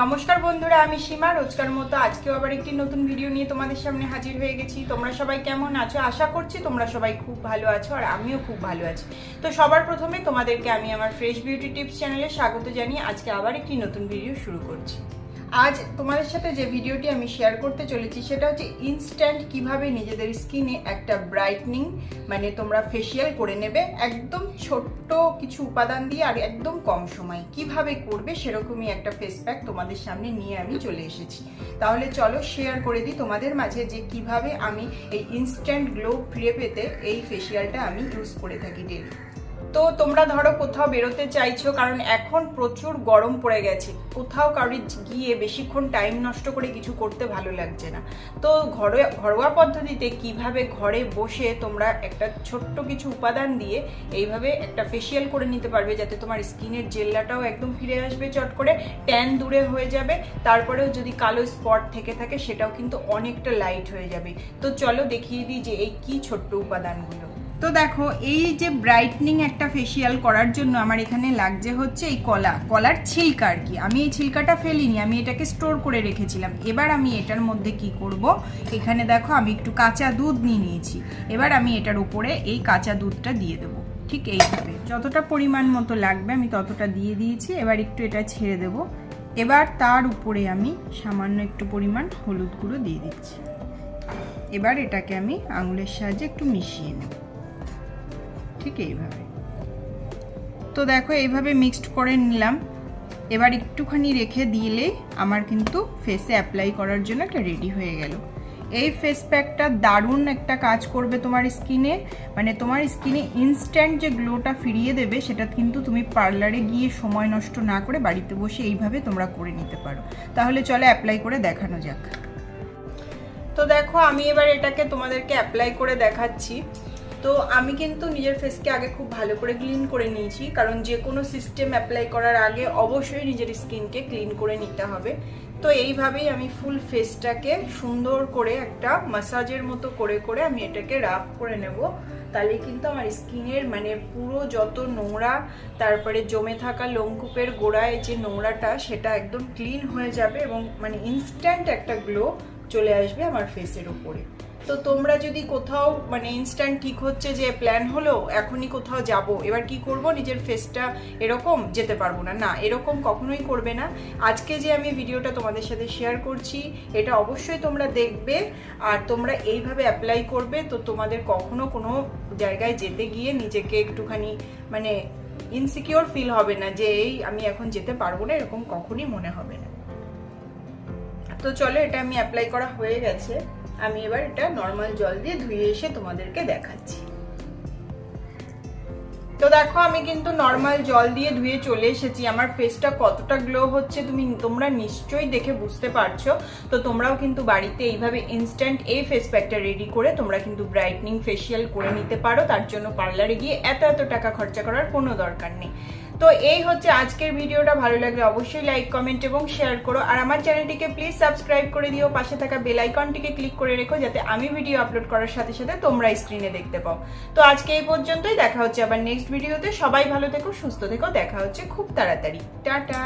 নমস্কার বন্ধুরা, আমি সীমা। রোজকার মতো আজকেও আবার একটি নতুন ভিডিও নিয়ে তোমাদের সামনে হাজির হয়ে গেছি। তোমরা সবাই কেমন আছো? আশা করছি তোমরা সবাই খুব ভালো আছো, আর আমিও খুব ভালো আছি। তো সবার প্রথমে তোমাদেরকে আমি আমার ফ্রেশ বিউটি টিপস চ্যানেলে স্বাগত জানিয়ে আজকে আবার একটি নতুন ভিডিও শুরু করছি। আজ তোমাদের সাথে যে ভিডিওটি আমি শেয়ার করতে চলেছি সেটা হচ্ছে ইনস্ট্যান্ট কিভাবে নিজেদের স্কিনে একটা ব্রাইটনিং মানে তোমরা ফেসিয়াল করে নেবে একদম ছোট্ট কিছু উপাদান দিয়ে, আর একদম কম সময় কিভাবে করবে সেরকমই একটা ফেস প্যাক তোমাদের সামনে নিয়ে আমি চলে এসেছি। তাহলে চলো শেয়ার করে দিই তোমাদের মাঝে যে কিভাবে আমি এই ইনস্ট্যান্ট গ্লো ফিরে পেতে এই ফেসিয়ালটা আমি ইউজ করে থাকি ডেলি। তো তোমরা ধরো কোথাও বেরোতে চাইছো, কারণ এখন প্রচুর গরম পড়ে গেছে, কোথাও কারোর গিয়ে বেশিক্ষণ টাইম নষ্ট করে কিছু করতে ভালো লাগছে না। তো ঘরোয়া পদ্ধতিতে কিভাবে ঘরে বসে তোমরা একটা ছোট্ট কিছু উপাদান দিয়ে এইভাবে একটা ফেসিয়াল করে নিতে পারবে, যাতে তোমার স্কিনের জেল্লাটাও একদম ফিরে আসবে চট করে, ট্যান দূরে হয়ে যাবে, তারপরেও যদি কালো স্পট থেকে থাকে সেটাও কিন্তু অনেকটা লাইট হয়ে যাবে। তো চলো দেখিয়ে দিই যে এই কি ছোট্ট উপাদানগুলো। তো দেখো, এই যে ব্রাইটনিং একটা ফেসিয়াল করার জন্য আমার এখানে লাগছে হচ্ছে এই কলার ছিলকা আর কি। আমি এই ছিলকাটা ফেলিনি, আমি এটাকে স্টোর করে রেখেছিলাম। এবার আমি এটার মধ্যে কি করব, এখানে দেখো আমি একটু কাঁচা দুধ নিয়ে নিয়েছি। এবার আমি এটার উপরে এই কাঁচা দুধটা দিয়ে দেবো, ঠিক এইভাবে যতটা পরিমাণ মতো লাগবে আমি ততটা দিয়ে দিয়েছি। এবার একটু এটা ছেড়ে দেব। এবার তার উপরে আমি সামান্য একটু পরিমাণ হলুদ গুঁড়ো দিয়ে দিচ্ছি। এবার এটাকে আমি আঙুলের সাহায্যে একটু মিশিয়ে নেব, ঠিক এইভাবে। তো দেখো এইভাবে মিক্সড করে নিলাম। এবার একটুখানি রেখে দিলেই আমার কিন্তু ফেসে অ্যাপ্লাই করার জন্য একটা রেডি হয়ে গেল। এই ফেস প্যাকটা দারুণ একটা কাজ করবে তোমার স্কিনে, মানে তোমার স্কিনে ইনস্ট্যান্ট যে গ্লোটা ফিরিয়ে দেবে, সেটা কিন্তু তুমি পার্লারে গিয়ে সময় নষ্ট না করে বাড়িতে বসে এইভাবে তোমরা করে নিতে পারো। তাহলে চলো অ্যাপ্লাই করে দেখানো যাক। তো দেখো আমি এবার এটাকে তোমাদেরকে অ্যাপ্লাই করে দেখাচ্ছি। তো আমি কিন্তু নিজের ফেসকে আগে খুব ভালো করে ক্লিন করে নিয়েছি, কারণ যে কোনো সিস্টেম অ্যাপ্লাই করার আগে অবশ্যই নিজের স্কিনকে ক্লিন করে নিতে হবে। তো এইভাবেই আমি ফুল ফেসটাকে সুন্দর করে একটা ম্যাসাজের মতো করে করে আমি এটাকে রাফ করে নেব। তাহলে কিন্তু আমার স্কিনের মানে পুরো যত নোংরা, তারপরে জমে থাকা লোমকূপের গোড়ায় যে নোংরাটা, সেটা একদম ক্লিন হয়ে যাবে এবং মানে ইনস্ট্যান্ট একটা গ্লো চলে আসবে আমার ফেসের উপরে। তো তোমরা যদি কোথাও মানে ইনস্ট্যান্ট ঠিক হচ্ছে যে প্ল্যান হলো এখনই কোথাও যাব, এবার কি করব, নিজের ফেসটা এরকম যেতে পারবো না, না এরকম কখনোই করবে না। আজকে যে আমি ভিডিওটা তোমাদের সাথে শেয়ার করছি এটা অবশ্যই তোমরা দেখবে, আর তোমরা এইভাবে অ্যাপ্লাই করবে। তো তোমাদের কখনো কোনো জায়গায় যেতে গিয়ে নিজেকে একটুখানি মানে ইনসিকিওর ফিল হবে না, যে এই আমি এখন যেতে পারবো না, এরকম কখনই মনে হবে না। তো চলো, এটা আমি অ্যাপ্লাই করা হয়ে গেছে। আমি এবার এটা নর্মাল জল দিয়ে ধুয়ে এসে তোমাদেরকে দেখাচ্ছি। তো দেখো আমি কিন্তু নর্মাল জল দিয়ে ধুয়ে চলে এসেছি। আমার ফেসটা কতটা গ্লো হচ্ছে তোমরা নিশ্চয়ই দেখে বুঝতে পারছো। তো তোমরাও কিন্তু বাড়িতে এইভাবে ইনস্ট্যান্ট এই ফেস প্যাকটা রেডি করে তোমরা কিন্তু ব্রাইটনিং ফেসিয়াল করে নিতে পারো। তার জন্য পার্লারে গিয়ে এত টাকা খরচা করার কোনো দরকার নেই। তো এই হচ্ছে আজকের ভিডিওটা। ভালো লাগলে অবশ্যই লাইক, কমেন্ট এবং শেয়ার করো, আর আমার চ্যানেলটিকে প্লিজ সাবস্ক্রাইব করে দিও। পাশে থাকা বেল আইকনটিকে ক্লিক করে রেখো, যাতে আমি ভিডিও আপলোড করার সাথে সাথে তোমরা স্ক্রিনে দেখতে পাও। তো আজকে এই পর্যন্তই, দেখা হচ্ছে আবার নেক্সট ভিডিওতে। সবাই ভালো থেকো, সুস্থ থেকো, দেখা হচ্ছে খুব তাড়াতাড়ি। টাটা।